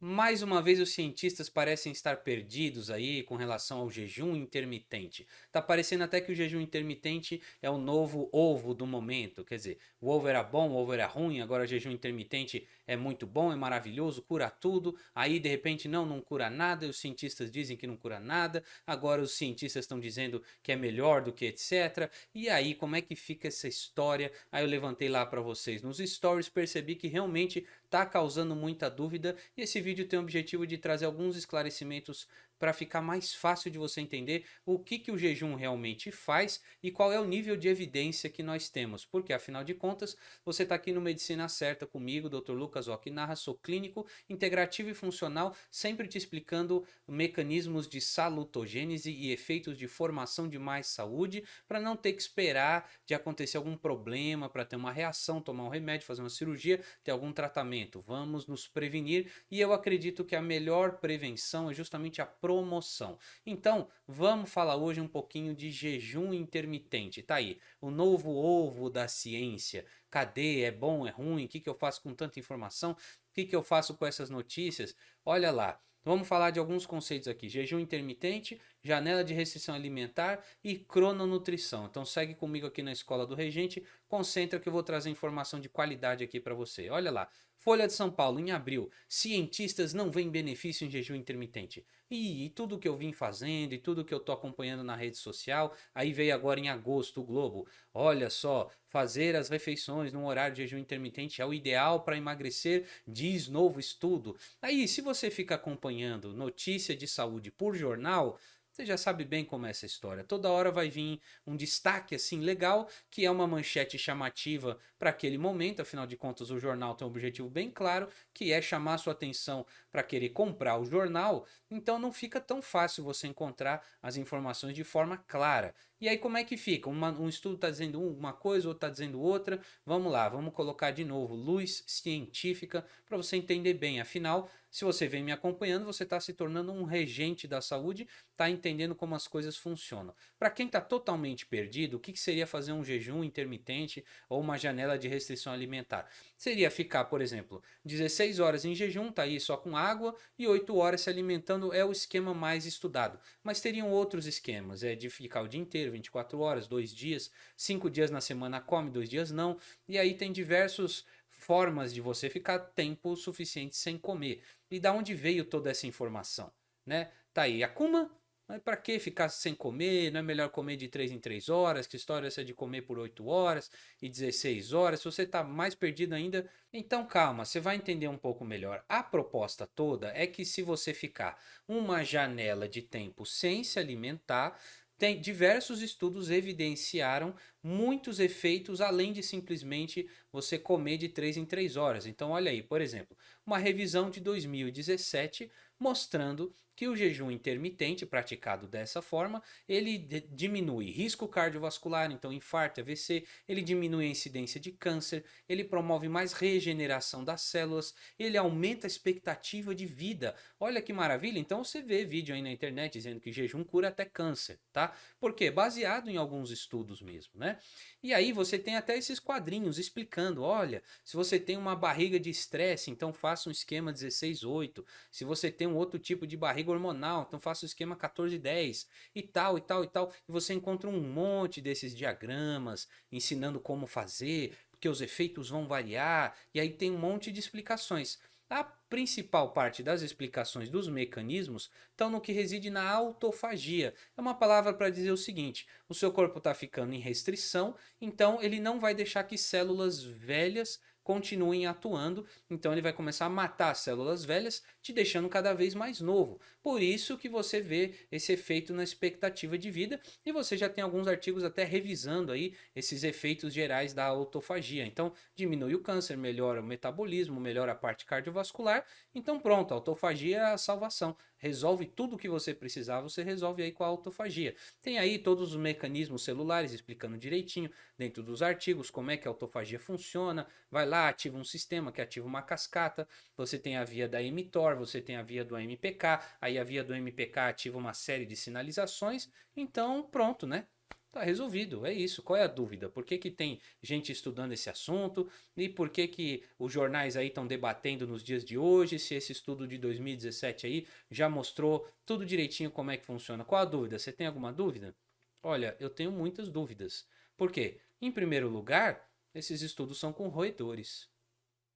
Mais uma vez, os cientistas parecem estar perdidos aí com relação ao jejum intermitente. Tá parecendo até que o jejum intermitente é o novo ovo do momento. Quer dizer, o ovo era bom, o ovo era ruim, agora o jejum intermitente é muito bom, é maravilhoso, cura tudo. Aí de repente não cura nada, e os cientistas dizem que não cura nada. Agora os cientistas estão dizendo que é melhor do que etc. E aí, como é que fica essa história? Aí eu levantei lá para vocês nos stories, percebi que realmente tá causando muita dúvida e esse vídeo tem o objetivo de trazer alguns esclarecimentos para ficar mais fácil de você entender o que o jejum realmente faz e qual é o nível de evidência que nós temos. Porque afinal de contas, você está aqui no Medicina Certa comigo, Dr. Lucas Ocknarra, sou clínico, integrativo e funcional, sempre te explicando mecanismos de salutogênese e efeitos de formação de mais saúde, para não ter que esperar de acontecer algum problema, para ter uma reação, tomar um remédio, fazer uma cirurgia, ter algum tratamento. Vamos nos prevenir e eu acredito que a melhor prevenção é justamente a promoção. Então, vamos falar hoje um pouquinho de jejum intermitente. Tá aí, o novo ovo da ciência. Cadê? É bom? É ruim? O que eu faço com tanta informação? O que eu faço com essas notícias? Olha lá. Vamos falar de alguns conceitos aqui: jejum intermitente, janela de restrição alimentar e crononutrição. Então segue comigo aqui na Escola do Regente, concentra que eu vou trazer informação de qualidade aqui para você. Olha lá, Folha de São Paulo, em abril, cientistas não veem benefício em jejum intermitente. E tudo que eu vim fazendo e tudo que eu tô acompanhando na rede social, aí veio agora em agosto o Globo. Olha só, fazer as refeições num horário de jejum intermitente é o ideal para emagrecer, diz novo estudo. Aí, se você fica acompanhando notícia de saúde por jornal, você já sabe bem como é essa história. Toda hora vai vir um destaque assim legal, que é uma manchete chamativa para aquele momento. Afinal de contas, o jornal tem um objetivo bem claro, que é chamar sua atenção para querer comprar o jornal. Então não fica tão fácil você encontrar as informações de forma clara. E aí como é que fica? Um estudo está dizendo uma coisa, outro está dizendo outra. Vamos lá, vamos colocar de novo luz científica para você entender bem. Afinal, se você vem me acompanhando, você está se tornando um regente da saúde, está entendendo como as coisas funcionam. Para quem está totalmente perdido, o que seria fazer um jejum intermitente ou uma janela de restrição alimentar? Seria ficar, por exemplo, 16 horas em jejum, tá aí só com água, e 8 horas se alimentando, é o esquema mais estudado. Mas teriam outros esquemas, de ficar o dia inteiro, 24 horas, 2 dias, 5 dias na semana come, 2 dias não, e aí tem diversos formas de você ficar tempo suficiente sem comer. E da onde veio toda essa informação, né? Tá aí, Akuma, mas para que ficar sem comer? Não é melhor comer de 3 em 3 horas? Que história é essa de comer por 8 horas e 16 horas? Se você está mais perdido ainda, então calma, você vai entender um pouco melhor. A proposta toda é que se você ficar uma janela de tempo sem se alimentar, tem diversos estudos evidenciaram muitos efeitos além de simplesmente você comer de 3 em 3 horas. Então olha aí, por exemplo, uma revisão de 2017 mostrando que o jejum intermitente praticado dessa forma, ele diminui risco cardiovascular, então infarto, AVC, ele diminui a incidência de câncer, ele promove mais regeneração das células, ele aumenta a expectativa de vida. Olha que maravilha, então você vê vídeo aí na internet dizendo que jejum cura até câncer, tá? Por quê? Baseado em alguns estudos mesmo, né? E aí você tem até esses quadrinhos explicando, olha, se você tem uma barriga de estresse, então faça um esquema 16-8. Se você tem um outro tipo de barriga hormonal, então faça o esquema 14-10 e tal e tal e tal. E você encontra um monte desses diagramas ensinando como fazer, porque os efeitos vão variar, e aí tem um monte de explicações. A principal parte das explicações dos mecanismos estão no que reside na autofagia. É uma palavra para dizer o seguinte: o seu corpo está ficando em restrição, então ele não vai deixar que células velhas continuem atuando, então ele vai começar a matar as células velhas, te deixando cada vez mais novo. Por isso que você vê esse efeito na expectativa de vida, e você já tem alguns artigos até revisando aí esses efeitos gerais da autofagia. Então diminui o câncer, melhora o metabolismo, melhora a parte cardiovascular. Então pronto, a autofagia é a salvação. Resolve tudo o que você precisar, você resolve aí com a autofagia. Tem aí todos os mecanismos celulares explicando direitinho dentro dos artigos como é que a autofagia funciona. Vai lá, ativa um sistema que ativa uma cascata. Você tem a via da mTOR, você tem a via do MPK, aí a via do MPK ativa uma série de sinalizações. Então pronto, né? Tá resolvido, é isso. Qual é a dúvida? Por que que tem gente estudando esse assunto? E por que que os jornais aí estão debatendo nos dias de hoje? Se esse estudo de 2017 aí já mostrou tudo direitinho como é que funciona. Qual a dúvida? Você tem alguma dúvida? Olha, eu tenho muitas dúvidas. Por quê? Em primeiro lugar, esses estudos são com roedores.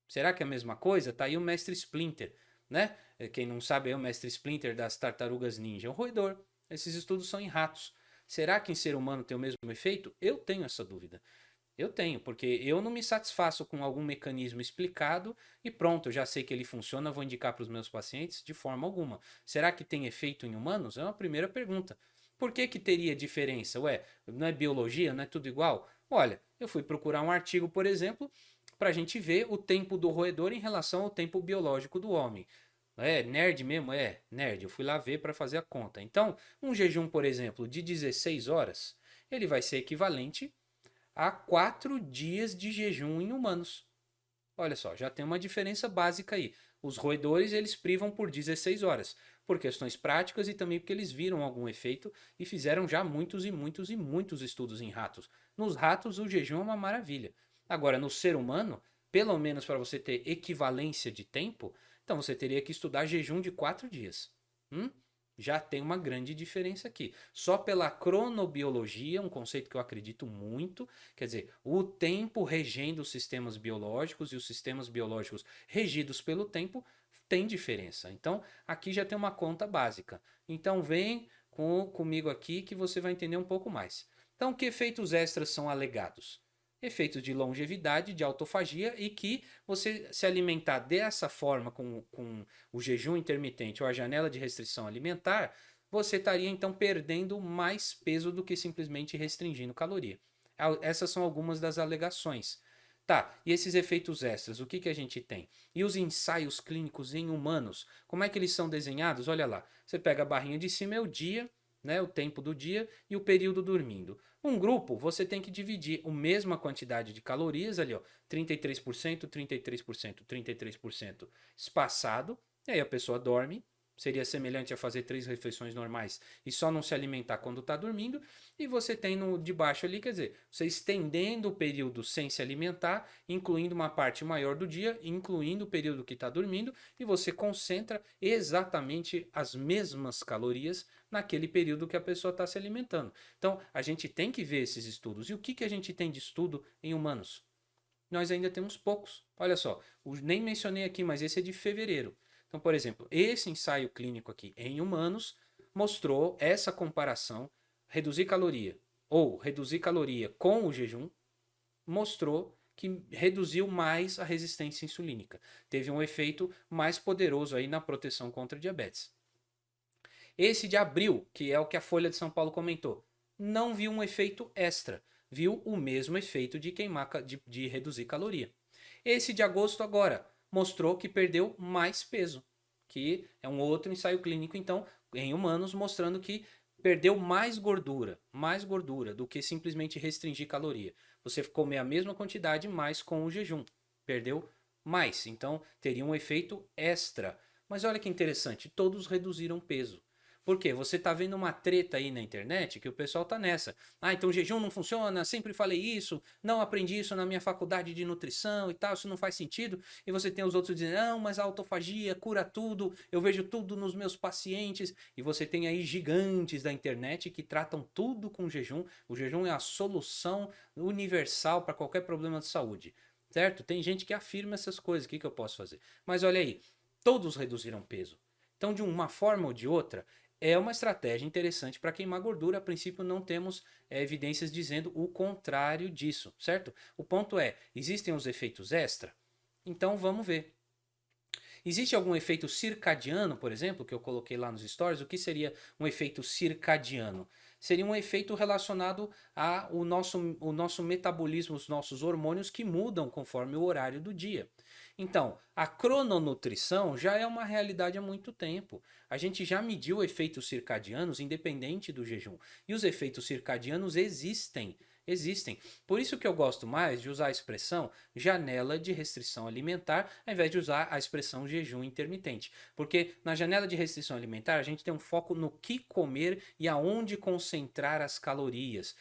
Será que é a mesma coisa? Tá aí o mestre Splinter, né? Quem não sabe é o mestre Splinter das tartarugas ninja, é um roedor. Esses estudos são em ratos. Será que em ser humano tem o mesmo efeito? Eu tenho essa dúvida. Eu tenho, porque eu não me satisfaço com algum mecanismo explicado e pronto, eu já sei que ele funciona, vou indicar para os meus pacientes de forma alguma. Será que tem efeito em humanos? É uma primeira pergunta. Por que que teria diferença? Ué, não é biologia, não é tudo igual? Olha, eu fui procurar um artigo, por exemplo, para a gente ver o tempo do roedor em relação ao tempo biológico do homem. É nerd mesmo? É nerd. Eu fui lá ver para fazer a conta. Então, um jejum, por exemplo, de 16 horas, ele vai ser equivalente a 4 dias de jejum em humanos. Olha só, já tem uma diferença básica aí. Os roedores eles privam por 16 horas, por questões práticas e também porque eles viram algum efeito e fizeram já muitos e muitos e muitos estudos em ratos. Nos ratos o jejum é uma maravilha. Agora, no ser humano, pelo menos para você ter equivalência de tempo, então você teria que estudar jejum de 4 dias. Hum? Já tem uma grande diferença aqui. Só pela cronobiologia, um conceito que eu acredito muito, quer dizer, o tempo regendo os sistemas biológicos e os sistemas biológicos regidos pelo tempo tem diferença. Então, aqui já tem uma conta básica. Então, vem comigo aqui que você vai entender um pouco mais. Então, que efeitos extras são alegados? Efeitos de longevidade, de autofagia e que você se alimentar dessa forma com o jejum intermitente ou a janela de restrição alimentar, você estaria então perdendo mais peso do que simplesmente restringindo caloria. Essas são algumas das alegações. Tá, e esses efeitos extras, o que, que a gente tem? E os ensaios clínicos em humanos, como é que eles são desenhados? Olha lá, você pega a barrinha de cima, é o dia, né, o tempo do dia e o período dormindo. Um grupo, você tem que dividir a mesma quantidade de calorias ali, ó, 33%, 33%, 33% espaçado, e aí a pessoa dorme, seria semelhante a fazer 3 refeições normais e só não se alimentar quando está dormindo, e você tem no de baixo ali, quer dizer, você estendendo o período sem se alimentar, incluindo uma parte maior do dia, incluindo o período que está dormindo, e você concentra exatamente as mesmas calorias naquele período que a pessoa está se alimentando. Então, a gente tem que ver esses estudos. E o que, que a gente tem de estudo em humanos? Nós ainda temos poucos. Olha só, nem mencionei aqui, mas esse é de fevereiro. Então, por exemplo, esse ensaio clínico aqui em humanos mostrou essa comparação, reduzir caloria ou reduzir caloria com o jejum, mostrou que reduziu mais a resistência insulínica. Teve um efeito mais poderoso aí na proteção contra diabetes. Esse de abril, que é o que a Folha de São Paulo comentou, não viu um efeito extra, viu o mesmo efeito de queimar, de reduzir caloria. Esse de agosto agora mostrou que perdeu mais peso, que é um outro ensaio clínico, então, em humanos, mostrando que perdeu mais gordura do que simplesmente restringir caloria. Você comer a mesma quantidade, mas com o jejum, perdeu mais, então teria um efeito extra. Mas olha que interessante, todos reduziram peso. Por quê? Você tá vendo uma treta aí na internet que o pessoal tá nessa. Ah, então o jejum não funciona, sempre falei isso, não aprendi isso na minha faculdade de nutrição e tal, isso não faz sentido. E você tem os outros dizendo, não, mas a autofagia cura tudo, eu vejo tudo nos meus pacientes. E você tem aí gigantes da internet que tratam tudo com jejum. O jejum é a solução universal para qualquer problema de saúde. Certo? Tem gente que afirma essas coisas, o que, que eu posso fazer? Mas olha aí, todos reduziram peso. Então, de uma forma ou de outra, é uma estratégia interessante para queimar gordura. A princípio, não temos evidências dizendo o contrário disso, certo? O ponto é, existem os efeitos extra? Então, vamos ver. Existe algum efeito circadiano, por exemplo, que eu coloquei lá nos stories? O que seria um efeito circadiano? Seria um efeito relacionado ao nosso metabolismo, os nossos hormônios que mudam conforme o horário do dia. Então, a crononutrição já é uma realidade há muito tempo. A gente já mediu efeitos circadianos independente do jejum. E os efeitos circadianos existem. Existem. Por isso que eu gosto mais de usar a expressão janela de restrição alimentar, ao invés de usar a expressão jejum intermitente. Porque na janela de restrição alimentar a gente tem um foco no que comer e aonde concentrar as calorias.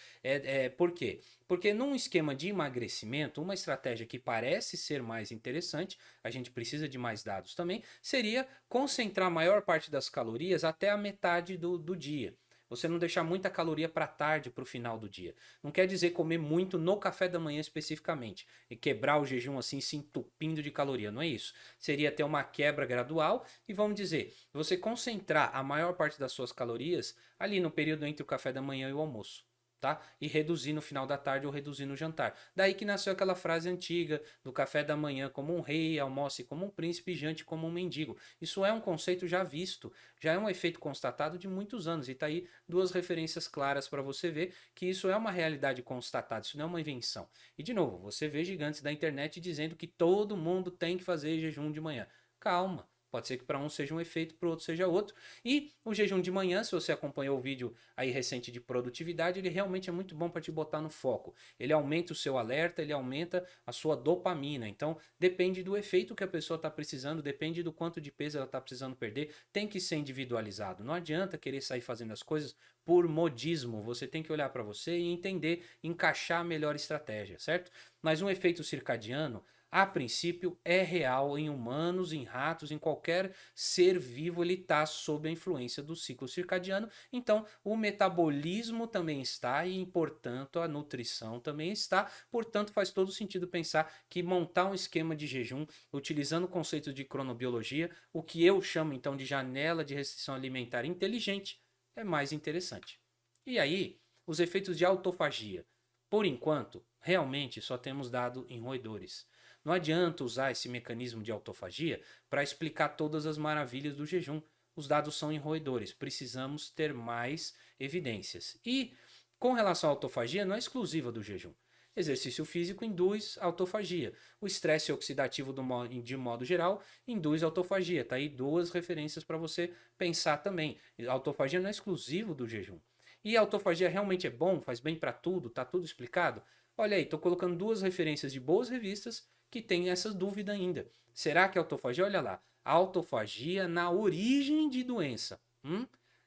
Por quê? Porque num esquema de emagrecimento, uma estratégia que parece ser mais interessante, a gente precisa de mais dados também, seria concentrar a maior parte das calorias até a metade do dia. Você não deixar muita caloria para tarde, para o final do dia. Não quer dizer comer muito no café da manhã especificamente e quebrar o jejum assim, se entupindo de caloria. Não é isso. Seria ter uma quebra gradual e vamos dizer, você concentrar a maior parte das suas calorias ali no período entre o café da manhã e o almoço. Tá? E reduzir no final da tarde ou reduzir no jantar. Daí que nasceu aquela frase antiga do café da manhã como um rei, almoce como um príncipe, jante como um mendigo. Isso é um conceito já visto, já é um efeito constatado de muitos anos. E tá aí duas referências claras para você ver que isso é uma realidade constatada, isso não é uma invenção. E de novo, você vê gigantes da internet dizendo que todo mundo tem que fazer jejum de manhã. Calma. Pode ser que para um seja um efeito, para o outro seja outro. E o jejum de manhã, se você acompanhou o vídeo aí recente de produtividade, ele realmente é muito bom para te botar no foco. Ele aumenta o seu alerta, ele aumenta a sua dopamina. Então, depende do efeito que a pessoa está precisando, depende do quanto de peso ela está precisando perder. Tem que ser individualizado. Não adianta querer sair fazendo as coisas por modismo. Você tem que olhar para você e entender, encaixar a melhor estratégia, certo? Mas um efeito circadiano, a princípio, é real em humanos, em ratos, em qualquer ser vivo, ele está sob a influência do ciclo circadiano. Então, o metabolismo também está e, portanto, a nutrição também está. Portanto, faz todo sentido pensar que montar um esquema de jejum, utilizando o conceito de cronobiologia, o que eu chamo então de janela de restrição alimentar inteligente, é mais interessante. E aí, os efeitos de autofagia. Por enquanto, realmente só temos dado em roedores. Não adianta usar esse mecanismo de autofagia para explicar todas as maravilhas do jejum. Os dados são em roedores, precisamos ter mais evidências. E com relação à autofagia, não é exclusiva do jejum. Exercício físico induz autofagia. O estresse oxidativo de modo geral induz autofagia. Tá aí duas referências para você pensar também. A autofagia não é exclusivo do jejum. E a autofagia realmente é bom, faz bem para tudo, tá tudo explicado? Olha aí, estou colocando duas referências de boas revistas que têm essa dúvida ainda. Será que a autofagia, olha lá, autofagia na origem de doença?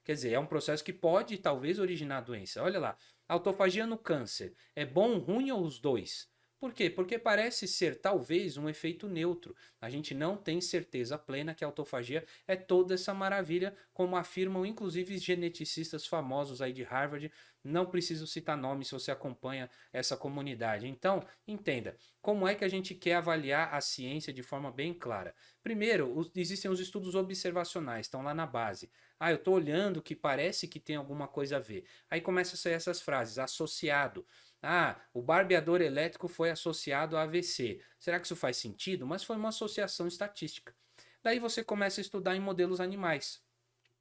Quer dizer, é um processo que pode talvez originar a doença. Olha lá, autofagia no câncer. É bom, ruim ou os dois? Por quê? Porque parece ser talvez um efeito neutro. A gente não tem certeza plena que a autofagia é toda essa maravilha, como afirmam inclusive geneticistas famosos aí de Harvard. Não preciso citar nomes se você acompanha essa comunidade. Então, entenda, como é que a gente quer avaliar a ciência de forma bem clara? Primeiro, existem os estudos observacionais, estão lá na base. Ah, eu estou olhando que parece que tem alguma coisa a ver. Aí começam a sair essas frases, associado. Ah, o barbeador elétrico foi associado a AVC. Será que isso faz sentido? Mas foi uma associação estatística. Daí você começa a estudar em modelos animais.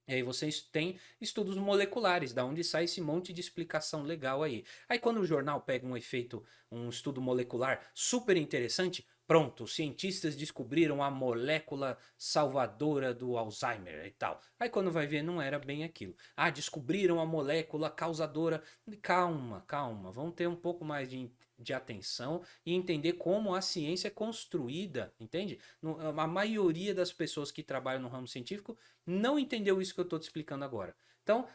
E aí você tem estudos moleculares, da onde sai esse monte de explicação legal aí. Aí quando o jornal pega um efeito, um estudo molecular super interessante, pronto, os cientistas descobriram a molécula salvadora do Alzheimer e tal. Aí quando vai ver, não era bem aquilo. Ah, descobriram a molécula causadora. Calma, calma, vamos ter um pouco mais de atenção e entender como a ciência é construída, entende? A maioria das pessoas que trabalham no ramo científico não entendeu isso que eu estou te explicando agora. Então,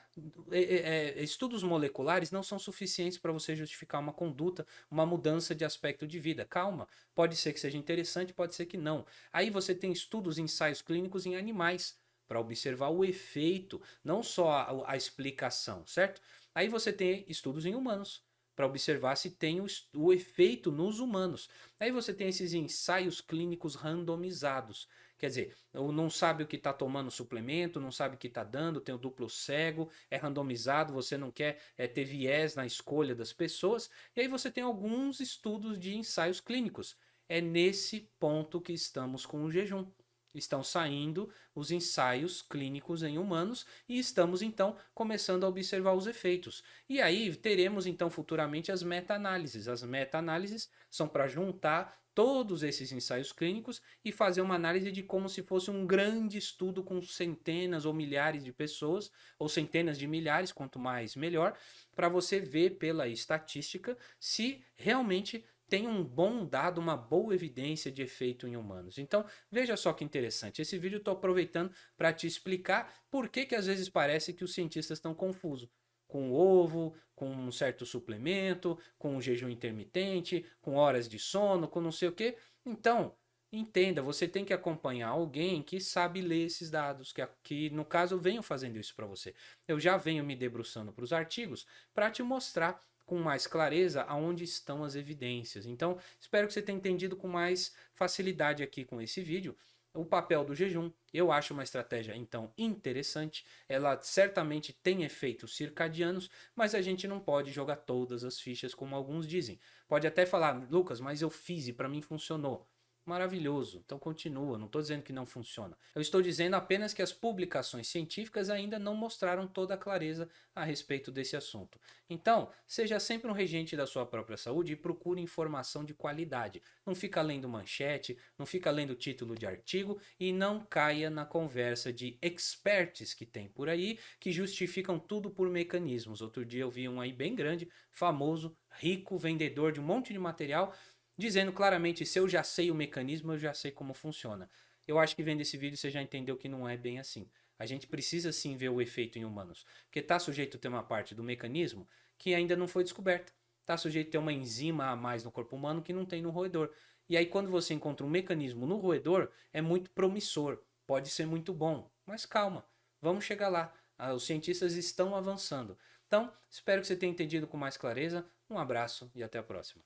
estudos moleculares não são suficientes para você justificar uma conduta, uma mudança de aspecto de vida. Calma, pode ser que seja interessante, pode ser que não. Aí você tem estudos, ensaios clínicos em animais para observar o efeito, não só a explicação, certo? Aí você tem estudos em humanos para observar se tem o efeito nos humanos. Aí você tem esses ensaios clínicos randomizados. Quer dizer, não sabe o que está tomando suplemento, não sabe o que está dando, tem o duplo cego, é randomizado, você não quer ter viés na escolha das pessoas. E aí você tem alguns estudos de ensaios clínicos. É nesse ponto que estamos com o jejum. Estão saindo os ensaios clínicos em humanos e estamos então começando a observar os efeitos. E aí teremos então futuramente as meta-análises. As meta-análises são para juntar todos esses ensaios clínicos e fazer uma análise de como se fosse um grande estudo com centenas ou milhares de pessoas, ou centenas de milhares, quanto mais melhor, para você ver pela estatística se realmente tem um bom dado, uma boa evidência de efeito em humanos. Então, veja só que interessante. Esse vídeo eu estou aproveitando para te explicar por que que às vezes parece que os cientistas estão confusos com o ovo, com um certo suplemento, com o jejum intermitente, com horas de sono, com não sei o que. Então, entenda, você tem que acompanhar alguém que sabe ler esses dados, que no caso venho fazendo isso para você. Eu já venho me debruçando para os artigos para te mostrar com mais clareza aonde estão as evidências. Então, espero que você tenha entendido com mais facilidade aqui com esse vídeo o papel do jejum. Eu acho uma estratégia então interessante. Ela certamente tem efeitos circadianos, mas a gente não pode jogar todas as fichas como alguns dizem. Pode até falar, Lucas, mas eu fiz e para mim funcionou. Maravilhoso, então continua, não estou dizendo que não funciona. Eu estou dizendo apenas que as publicações científicas ainda não mostraram toda a clareza a respeito desse assunto. Então, seja sempre um regente da sua própria saúde e procure informação de qualidade. Não fica lendo manchete, não fica lendo título de artigo e não caia na conversa de experts que tem por aí que justificam tudo por mecanismos. Outro dia eu vi um aí bem grande, famoso, rico, vendedor de um monte de material, dizendo claramente, se eu já sei o mecanismo, eu já sei como funciona. Eu acho que vendo esse vídeo você já entendeu que não é bem assim. A gente precisa sim ver o efeito em humanos, porque está sujeito a ter uma parte do mecanismo que ainda não foi descoberta. Está sujeito a ter uma enzima a mais no corpo humano que não tem no roedor. E aí quando você encontra um mecanismo no roedor, é muito promissor, pode ser muito bom, mas calma, vamos chegar lá. Os cientistas estão avançando. Então, espero que você tenha entendido com mais clareza. Um abraço e até a próxima.